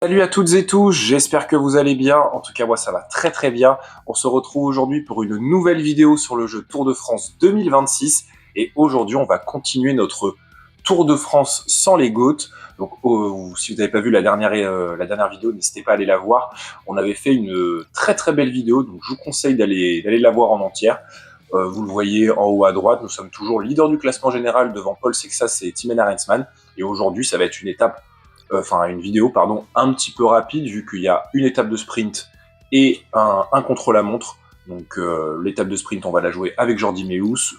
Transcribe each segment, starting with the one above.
Salut à toutes et tous, j'espère que vous allez bien. En tout cas, moi ça va très très bien. On se retrouve aujourd'hui pour une nouvelle vidéo sur le jeu Tour de France 2026. Et aujourd'hui, on va continuer notre Tour de France sans les GOAT. Donc, si vous n'avez pas vu la dernière vidéo, n'hésitez pas à aller la voir. On avait fait une très très belle vidéo, donc je vous conseille d'aller la voir en entière. Vous le voyez en haut à droite, nous sommes toujours leader du classement général devant Paul Sexas et Tim Arensman. Et aujourd'hui, ça va être une vidéo un petit peu rapide vu qu'il y a une étape de sprint et un contre-la-montre. Donc l'étape de sprint, on va la jouer avec Jordi Meus.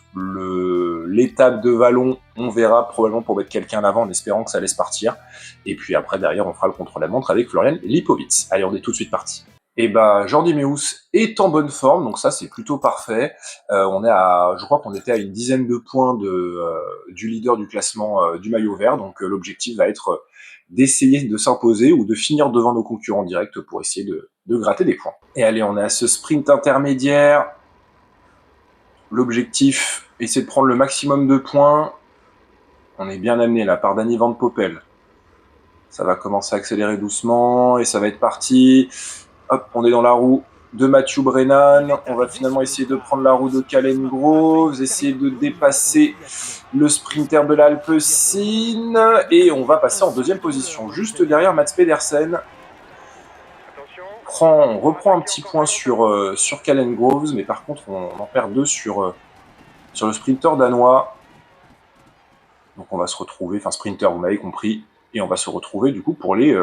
L'étape de vallon, on verra probablement pour mettre quelqu'un à l'avant en espérant que ça laisse partir. Et puis après, derrière, on fera le contre-la-montre avec Florian Lipovic. Allez, on est tout de suite parti. Et bah, Jordi Meus est en bonne forme, donc ça c'est plutôt parfait. Je crois qu'on était à une dizaine de points du leader du classement du maillot vert, donc l'objectif va être d'essayer de s'imposer ou de finir devant nos concurrents directs pour essayer de gratter des points. Et allez, on est à ce sprint intermédiaire. L'objectif, essayer de prendre le maximum de points. On est bien amené là par Danny Van Poppel. Ça va commencer à accélérer doucement et ça va être parti. Hop, on est dans la roue de Mathieu Brennan. On va finalement essayer de prendre la roue de Calen Groves, essayer de dépasser le sprinter de l'Alpecin. Et on va passer en deuxième position, juste derrière Mats Pedersen. On reprend un petit point sur Calen Groves, mais par contre, on en perd deux sur le sprinter danois. Donc on va se retrouver, enfin sprinter, vous m'avez compris, et on va se retrouver du coup pour les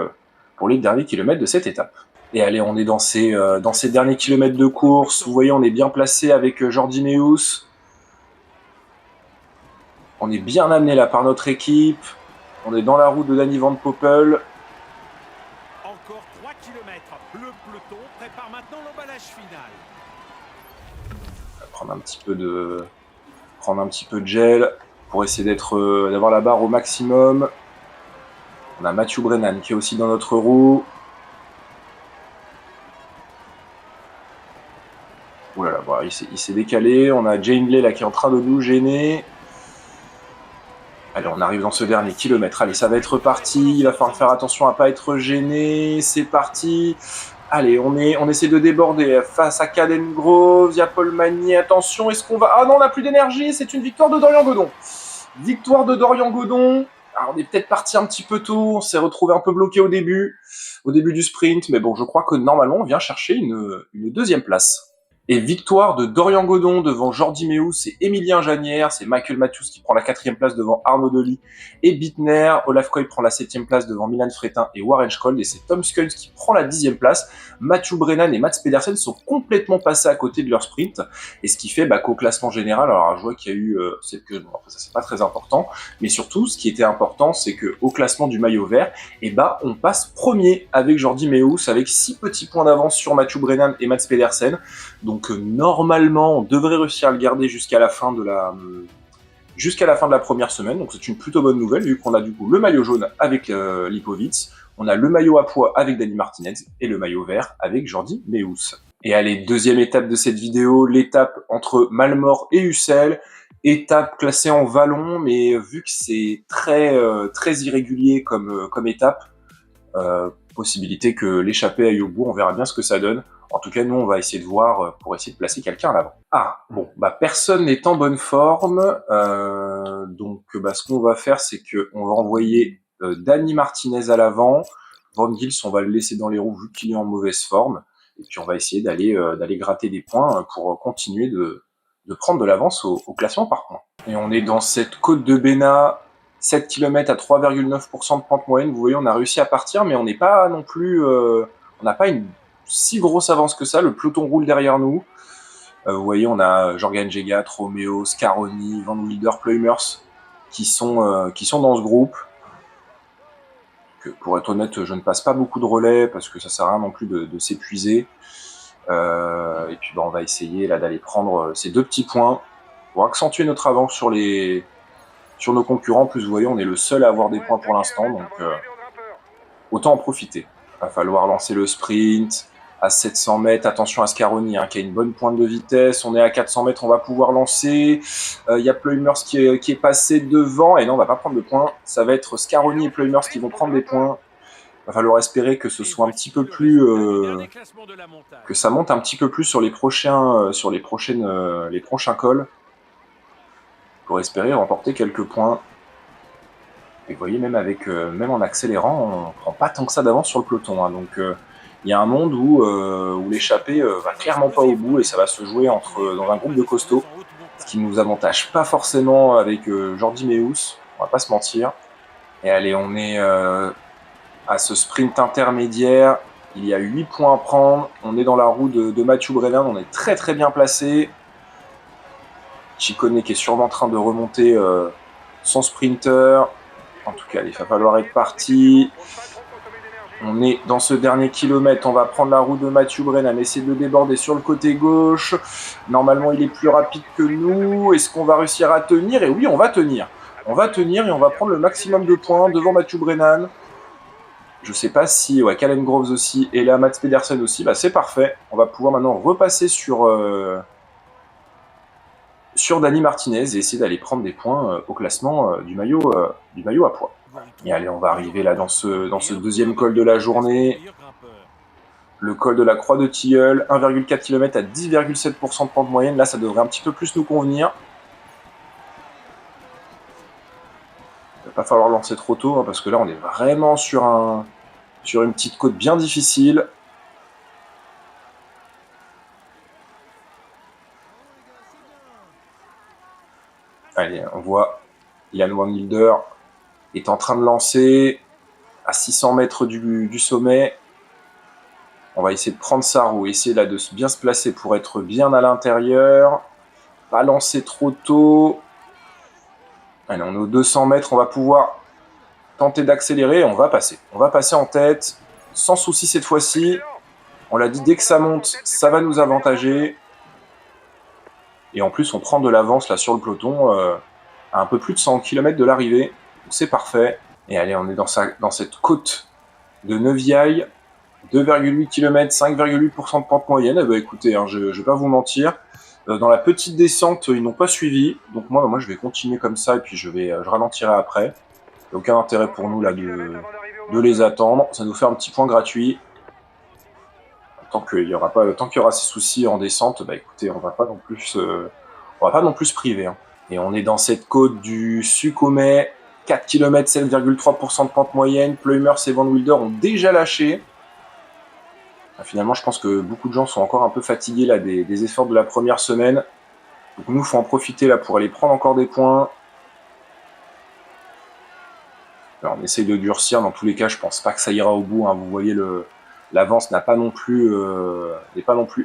derniers kilomètres de cette étape. Et allez, on est dans ces derniers kilomètres de course. Vous voyez, on est bien placé avec Jordi Meus. On est bien amené là par notre équipe. On est dans la route de Danny Van Poppel. Encore 3 km. Le peloton prépare maintenant l'emballage final. On va prendre un petit peu de gel pour essayer d'avoir la barre au maximum. On a Mathieu Brennan qui est aussi dans notre roue. Oh là là, voilà, il s'est décalé. On a Jane Lay là qui est en train de nous gêner. Allez, on arrive dans ce dernier kilomètre. Allez, ça va être parti. Il va falloir faire attention à ne pas être gêné. C'est parti. Allez, on essaie de déborder face à Calen Groves. Il y a Paul Magnier. Attention, est-ce qu'on va... Ah non, on n'a plus d'énergie. C'est une victoire de Dorian Godon. Victoire de Dorian Godon. Alors, on est peut-être parti un petit peu tôt. On s'est retrouvé un peu bloqué au début du sprint. Mais bon, je crois que normalement, on vient chercher une deuxième place. Et victoire de Dorian Godon devant Jordi Meus et Emilien Janière. C'est Michael Matthews qui prend la 4e place devant Arnaud Delis et Bittner. Olaf Koy prend la 7e place devant Milan Fretin et Warren Scholl. Et c'est Tom Skuns qui prend la 10e place. Mathieu Brennan et Mats Pedersen sont complètement passés à côté de leur sprint. Et ce qui fait qu'au classement général, alors je vois qu'il y a eu... ça c'est pas très important. Mais surtout, ce qui était important, c'est qu'au classement du maillot vert, on passe premier avec Jordi Meus avec 6 petits points d'avance sur Mathieu Brennan et Mats Pedersen. Donc normalement, on devrait réussir à le garder jusqu'à la fin de la première semaine. Donc c'est une plutôt bonne nouvelle, vu qu'on a du coup le maillot jaune avec Lipovic, on a le maillot à pois avec Dani Martinez, et le maillot vert avec Jordi Meus. Et allez, deuxième étape de cette vidéo, l'étape entre Malmort et Ussel. Étape classée en vallon, mais vu que c'est très irrégulier comme étape, possibilité que l'échappée aille au bout, on verra bien ce que ça donne. En tout cas, nous, on va essayer de voir pour essayer de placer quelqu'un à l'avant. Ah, bon, personne n'est en bonne forme. Donc, ce qu'on va faire, c'est qu'on va envoyer Dani Martinez à l'avant. Van Gils, on va le laisser dans les roues vu qu'il est en mauvaise forme. Et puis, on va essayer d'aller gratter des points pour continuer de prendre de l'avance au classement par points. Et on est dans cette côte de Bénat. 7 km à 3,9% de pente moyenne. Vous voyez, on a réussi à partir, mais on n'est pas non plus... on n'a pas une si grosse avance que ça. Le peloton roule derrière nous. Vous voyez, on a Jorgen Jegat, Romeo, Scaroni, Van Wilder, Pluimers qui sont dans ce groupe. Pour être honnête, je ne passe pas beaucoup de relais parce que ça sert à rien non plus de s'épuiser. Et puis on va essayer là d'aller prendre ces 2 petits points pour accentuer notre avance sur nos concurrents. En plus, vous voyez, on est le seul à avoir des points pour l'instant, donc autant en profiter. Il va falloir lancer le sprint à 700 mètres. Attention à Scaroni qui a une bonne pointe de vitesse. On est à 400 mètres, on va pouvoir lancer. Il y a Pluimers qui est passé devant. Et non, on va pas prendre de points. Ça va être Scaroni et Pluimers qui vont prendre des points. Va falloir espérer que ce soit un petit peu plus... que ça monte un petit peu plus sur les prochains cols. Pour espérer remporter quelques points. Et vous voyez, même en accélérant, on prend pas tant que ça d'avance sur le peloton. Hein. Donc il y a un monde où l'échappée va clairement pas au bout et ça va se jouer dans un groupe de costauds. Ce qui nous avantage pas forcément avec Jordi Meus, on va pas se mentir. Et allez, on est à ce sprint intermédiaire. Il y a 8 points à prendre. On est dans la roue de Mathieu Brennan. On est très très bien placé. Ciccone qui est sûrement en train de remonter son sprinter. En tout cas, il va falloir être parti. On est dans ce dernier kilomètre. On va prendre la roue de Mathieu Brennan, essayer de le déborder sur le côté gauche. Normalement, il est plus rapide que nous. Est-ce qu'on va réussir à tenir? Et oui, on va tenir. On va tenir et on va prendre le maximum de points devant Mathieu Brennan. Je sais pas si... Ouais, Callum Groves aussi. Et là, Mats Pedersen aussi. Bah, c'est parfait. On va pouvoir maintenant repasser sur Dani Martinez et essayer d'aller prendre des points au classement du maillot à poids. Et allez, on va arriver là dans ce deuxième col de la journée. Le col de la Croix de Tilleul, 1,4 km à 10,7% de pente moyenne. Là, ça devrait un petit peu plus nous convenir. Il va pas falloir lancer trop tôt, hein, parce que là, on est vraiment sur une petite côte bien difficile. Allez, on voit Jan Van Wilder est en train de lancer à 600 mètres du sommet. On va essayer de prendre sa roue, essayer là de bien se placer pour être bien à l'intérieur. Pas lancer trop tôt. Allez, on est aux 200 mètres, on va pouvoir tenter d'accélérer. On va passer. On va passer en tête, sans souci cette fois-ci. On l'a dit, dès que ça monte, ça va nous avantager. Et en plus, on prend de l'avance là sur le peloton à un peu plus de 100 km de l'arrivée. Donc c'est parfait. Et allez, on est dans cette côte de Neuviaille. 2,8 km, 5,8% de pente moyenne. Eh ben, écoutez, hein, je ne vais pas vous mentir. Dans la petite descente, ils n'ont pas suivi. Donc moi, je vais continuer comme ça et puis je ralentirai après. Il n'y a aucun intérêt pour nous là de les attendre. Ça nous fait un petit point gratuit. Tant qu'il y aura ces soucis en descente, bah écoutez, on va pas non plus se priver. Hein. Et on est dans cette côte du Sukhumets, 4 km, 7,3% de pente moyenne. Pleumers et Van Wilder ont déjà lâché. Finalement, je pense que beaucoup de gens sont encore un peu fatigués là, des efforts de la première semaine. Donc nous, il faut en profiter là pour aller prendre encore des points. Alors, on essaye de durcir. Dans tous les cas, je pense pas que ça ira au bout. Hein. Vous voyez, l'avance n'est pas non plus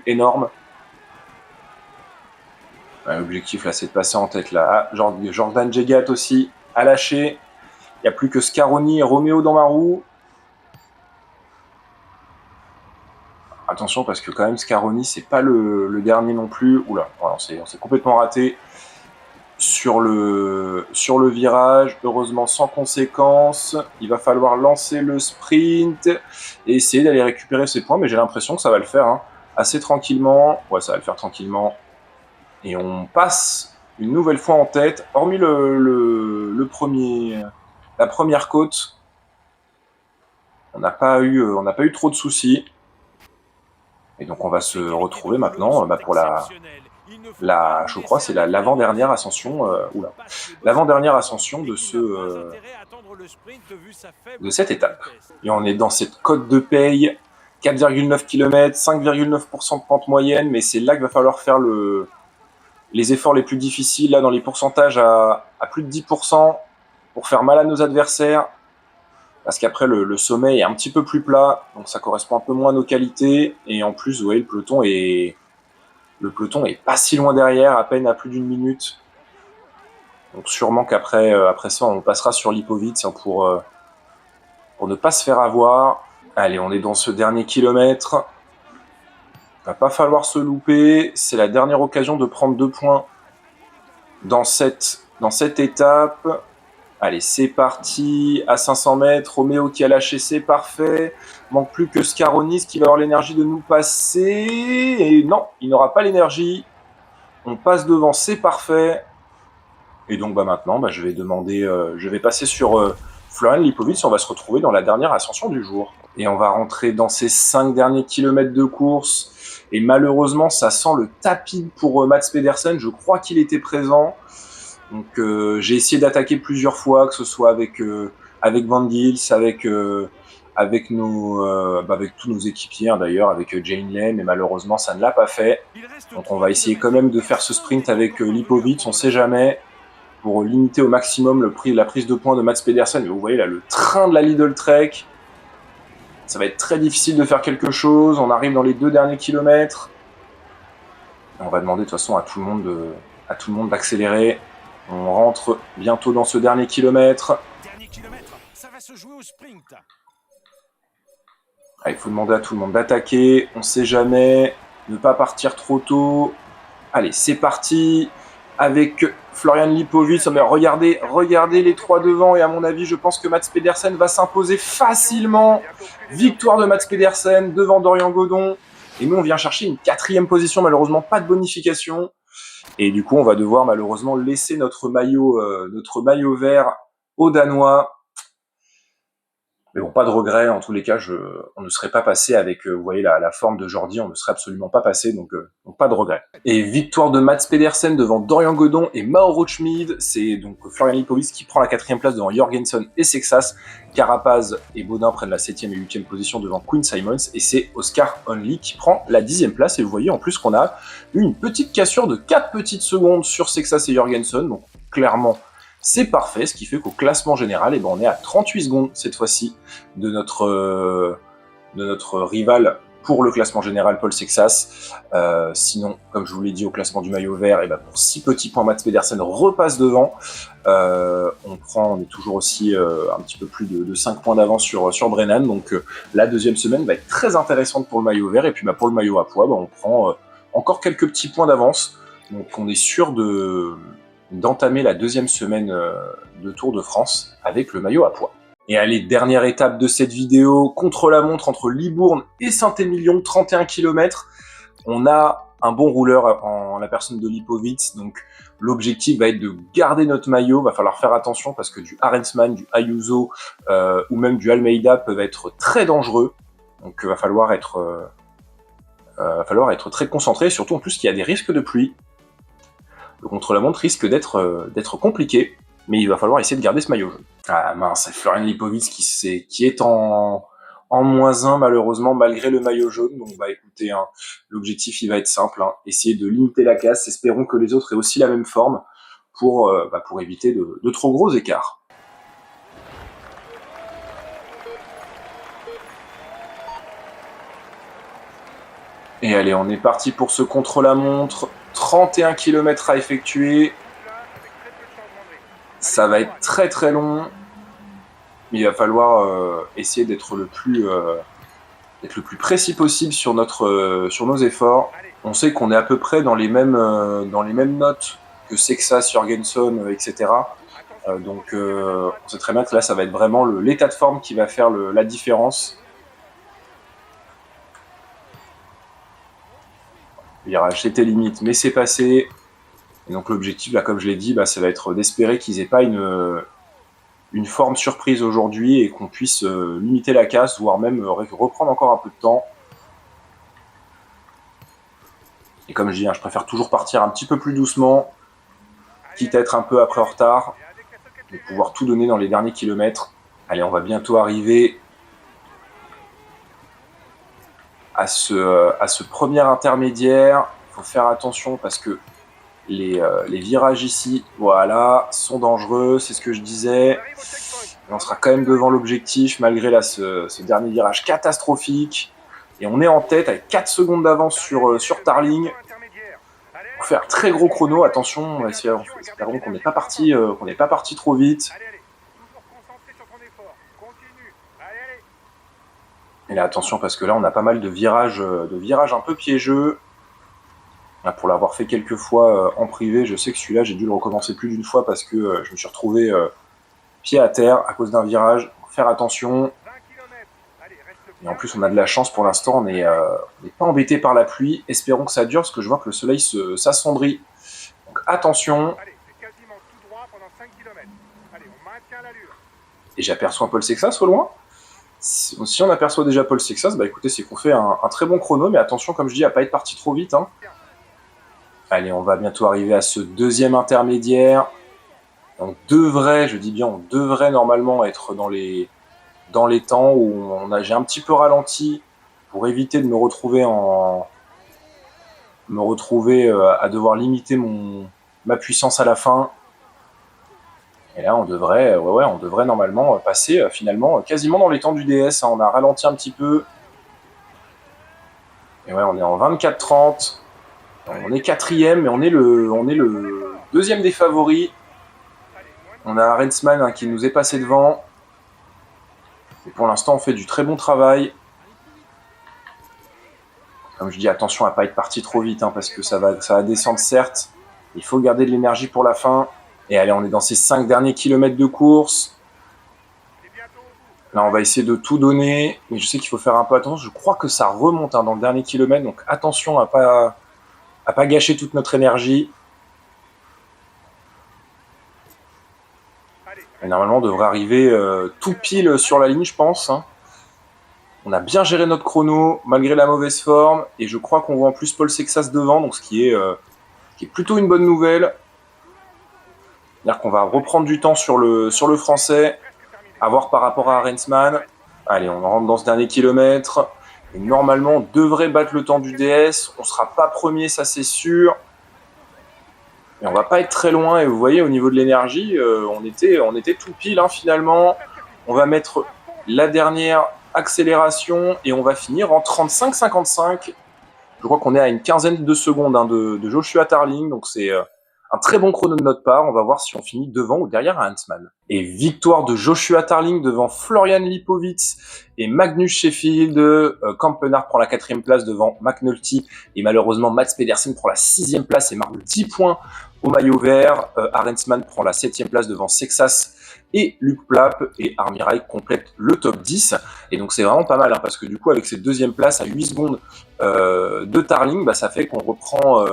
énorme. L'objectif là, c'est de passer en tête là. Ah, Jordan Jegat aussi a lâché. Il n'y a plus que Scaroni et Roméo dans ma roue. Attention parce que quand même Scaroni c'est pas le dernier non plus. Oula, voilà, on s'est complètement raté sur le virage. Heureusement sans conséquence. Il va falloir lancer le sprint et essayer d'aller récupérer ses points. Mais j'ai l'impression que ça va le faire hein, assez tranquillement. Ouais, ça va le faire tranquillement. Et on passe une nouvelle fois en tête. Hormis la première côte, on n'a pas eu trop de soucis. Et donc on va se retrouver maintenant pour je crois c'est l'avant-dernière ascension, l'avant-dernière ascension de cette étape. Et on est dans cette côte de paye, 4,9 km, 5,9% de pente moyenne, mais c'est là qu'il va falloir faire les efforts les plus difficiles, là dans les pourcentages à plus de 10%, pour faire mal à nos adversaires. Parce qu'après, le sommet est un petit peu plus plat, donc ça correspond un peu moins à nos qualités. Et en plus, vous voyez, le peloton est pas si loin derrière, à peine à plus d'une minute. Donc sûrement qu'après ça, on passera sur Lipovic hein, pour ne pas se faire avoir. Allez, on est dans ce dernier kilomètre. Il va pas falloir se louper. C'est la dernière occasion de prendre 2 points dans cette étape. Allez, c'est parti, à 500 mètres, Roméo qui a lâché, c'est parfait. Manque plus que Scaronis qui va avoir l'énergie de nous passer. Et non, il n'aura pas l'énergie. On passe devant, c'est parfait. Et donc maintenant, je vais passer sur Florian Lipovic, on va se retrouver dans la dernière ascension du jour. Et on va rentrer dans ces 5 derniers kilomètres de course. Et malheureusement, ça sent le tapis pour Mats Pedersen. Je crois qu'il était présent. Donc j'ai essayé d'attaquer plusieurs fois, que ce soit avec Van Gils, avec avec tous nos équipiers d'ailleurs, avec Jane Lane, mais malheureusement ça ne l'a pas fait. Donc on va essayer quand même de faire ce sprint avec Lipovic, on sait jamais, pour limiter au maximum la prise de points de Mats Pedersen. Et vous voyez là le train de la Lidl Trek. Ça va être très difficile de faire quelque chose. On arrive dans les 2 derniers kilomètres. On va demander de toute façon à tout le monde d'accélérer. On rentre bientôt dans ce dernier kilomètre. Ça va se jouer au sprint. Il faut demander à tout le monde d'attaquer. On ne sait jamais. Ne pas partir trop tôt. Allez, c'est parti. Avec Florian Lipovic. Mais regardez les 3 devant. Et à mon avis, je pense que Mats Pedersen va s'imposer facilement. Victoire de Mats Pedersen devant Dorian Godon. Et nous, on vient chercher une 4e position. Malheureusement, pas de bonification. Et du coup, on va devoir malheureusement laisser notre maillot vert aux Danois. Mais bon, pas de regret. En tous les cas, on ne serait pas passé avec, vous voyez, la forme de Jordi, on ne serait absolument pas passé, donc pas de regret. Et victoire de Mats Pedersen devant Dorian Godon et Mauro Schmid. C'est donc Florian Lipovic qui prend la 4e place devant Jorgensen et Sexas. Carapaz et Baudin prennent la 7e et 8e position devant Quinn Simons. Et c'est Oscar Only qui prend la 10e place. Et vous voyez en plus qu'on a eu une petite cassure de 4 petites secondes sur Sexas et Jorgensen. Donc clairement, c'est parfait, ce qui fait qu'au classement général, on est à 38 secondes cette fois-ci de notre rival pour le classement général, Paul Sexas. Sinon, comme je vous l'ai dit, au classement du maillot vert, pour 6 petits points, Mats Pedersen repasse devant. On est toujours aussi un petit peu plus de 5 points d'avance sur Brennan. Donc la 2e semaine va être très intéressante pour le maillot vert. Et puis pour le maillot à pois, on prend encore quelques petits points d'avance. Donc on est sûr d'entamer la 2e semaine de Tour de France avec le maillot à pois. Et allez, dernière étape de cette vidéo, contre-la-montre entre Libourne et Saint-Émilion, 31 km. On a un bon rouleur en la personne de Lipovic, donc l'objectif va être de garder notre maillot. Va falloir faire attention parce que du Arensman, du Ayuso ou même du Almeida peuvent être très dangereux. Donc va falloir être très concentré, surtout en plus qu'il y a des risques de pluie. Le contre-la-montre risque d'être compliqué, mais il va falloir essayer de garder ce maillot jaune. Ah mince, c'est Florian Lipovic qui est en -1 malheureusement malgré le maillot jaune. Donc écoutez, l'objectif il va être simple, essayer de limiter la casse. Espérons que les autres aient aussi la même forme pour éviter de trop gros écarts. Et allez, on est parti pour ce contre-la-montre. 31 km à effectuer. Ça va être très très long. Mais il va falloir essayer d'être le plus précis possible sur nos efforts. On sait qu'on est à peu près dans les mêmes notes que Sexas, Jorgensen, etc. Donc on sait très bien que là, ça va être vraiment l'état de forme qui va faire la différence. Virage, c'était limite, mais c'est passé. Et donc l'objectif, là, comme je l'ai dit, ça va être d'espérer qu'ils n'aient pas une forme surprise aujourd'hui et qu'on puisse limiter la casse, voire même reprendre encore un peu de temps. Et comme je dis, je préfère toujours partir un petit peu plus doucement, quitte à être un peu après en retard, et pouvoir tout donner dans les derniers kilomètres. Allez, on va bientôt arriver à ce premier intermédiaire. Il faut faire attention parce que les virages ici, voilà, sont dangereux, c'est ce que je disais. Et on sera quand même devant l'objectif malgré ce dernier virage catastrophique. Et on est en tête avec 4 secondes d'avance sur Tarling. Pour faire très gros chrono, attention, espérons qu'on n'est pas parti trop vite. Et là, attention parce que là, on a pas mal de virages un peu piégeux. Là, pour l'avoir fait quelques fois en privé, je sais que celui-là, j'ai dû le recommencer plus d'une fois parce que je me suis retrouvé pied à terre à cause d'un virage. Faire attention. Et en plus, on a de la chance pour l'instant, on n'est pas embêté par la pluie. Espérons que ça dure parce que je vois que le soleil s'assombrit. Donc attention. Et j'aperçois un Paul Sexas au loin. Si on aperçoit déjà Paul Sexas, bah écoutez, c'est qu'on fait un très bon chrono, mais attention, comme je dis, à pas être parti trop vite. Hein. Allez, on va bientôt arriver à ce deuxième intermédiaire. On devrait, je dis bien, on devrait normalement être dans les temps où j'ai un petit peu ralenti pour éviter de me retrouver à devoir limiter ma puissance à la fin. Et là, on devrait normalement passer finalement quasiment dans les temps du DS. Hein. On a ralenti un petit peu. Et ouais, on est en 24-30. On est quatrième, mais on est le deuxième des favoris. On a Rensman hein, qui nous est passé devant. Et pour l'instant, on fait du très bon travail. Comme je dis, attention à ne pas être parti trop vite, hein, parce que ça va descendre certes. Il faut garder de l'énergie pour la fin. Et allez, on est dans ces 5 derniers kilomètres de course. Là, on va essayer de tout donner. Mais je sais qu'il faut faire un peu attention. Je crois que ça remonte hein, dans le dernier kilomètre. Donc attention à pas gâcher toute notre énergie. Et normalement, on devrait arriver tout pile sur la ligne, je pense. Hein. On a bien géré notre chrono, malgré la mauvaise forme. Et je crois qu'on voit en plus Paul Sexas devant, donc ce qui est plutôt une bonne nouvelle. C'est-à-dire qu'on va reprendre du temps sur le français, à voir par rapport à Rensman. Allez, on rentre dans ce dernier kilomètre. Et normalement, on devrait battre le temps du DS. On ne sera pas premier, ça c'est sûr. Et on va pas être très loin. Et vous voyez, au niveau de l'énergie, on était tout pile hein, finalement. On va mettre la dernière accélération et on va finir en 35-55. Je crois qu'on est à une quinzaine de secondes hein, de Joshua Tarling. Donc c'est un très bon chrono de notre part. On va voir si on finit devant ou derrière Huntsman. Et victoire de Joshua Tarling devant Florian Lipowitz et Magnus Sheffield. Kampenhardt prend la 4e place devant McNulty. Et malheureusement, Mats Pedersen prend la 6e place et marque 10 points au maillot vert. Arensman prend la 7e place devant Sexas et Luc Plapp. Et Armirail complète le top 10. Et donc c'est vraiment pas mal, hein, parce que du coup, avec cette 2e place à 8 secondes de Tarling, bah, ça fait qu'on reprend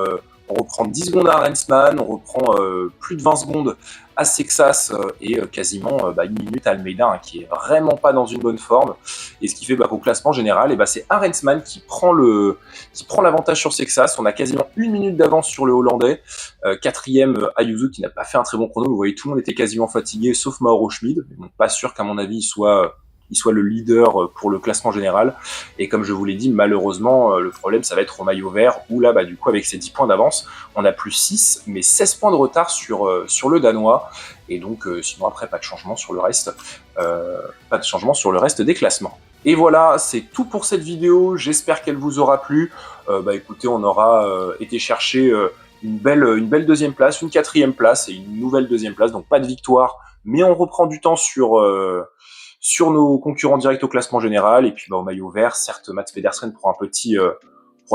10 secondes à Rensman, on reprend plus de 20 secondes à Sexas et quasiment 1 minute à Almeida, hein, qui est vraiment pas dans une bonne forme. Et ce qui fait qu'au classement général, c'est Rensman qui prend l'avantage sur Sexas. On a quasiment 1 minute d'avance sur le Hollandais. 4e, Ayuso qui n'a pas fait un très bon chrono. Vous voyez, tout le monde était quasiment fatigué, sauf Mauro Schmid. Donc pas sûr qu'à mon avis, il soit le leader pour le classement général. Et comme je vous l'ai dit, malheureusement, le problème, ça va être au maillot vert, où là, du coup, avec ces 10 points d'avance, on a plus 6, mais 16 points de retard sur le Danois. Et donc, sinon, après, pas de changement sur le reste. Pas de changement sur le reste des classements. Et voilà, c'est tout pour cette vidéo. J'espère qu'elle vous aura plu. Écoutez, on aura été chercher une belle 2e place, une 4e place et une nouvelle 2e place. Donc, pas de victoire, mais on reprend du temps sur nos concurrents directs au classement général. Et puis au maillot vert, certes, Mats Pedersen prend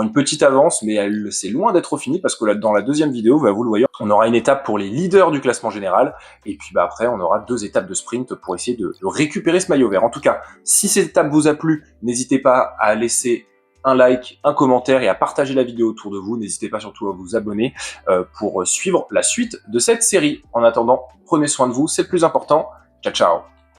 une petite avance, mais c'est loin d'être fini, parce que là, dans la 2e vidéo, vous le voyez, on aura une étape pour les leaders du classement général, et puis après, on aura 2 étapes de sprint pour essayer de récupérer ce maillot vert. En tout cas, si cette étape vous a plu, n'hésitez pas à laisser un like, un commentaire et à partager la vidéo autour de vous. N'hésitez pas surtout à vous abonner pour suivre la suite de cette série. En attendant, prenez soin de vous, c'est le plus important. Ciao, ciao.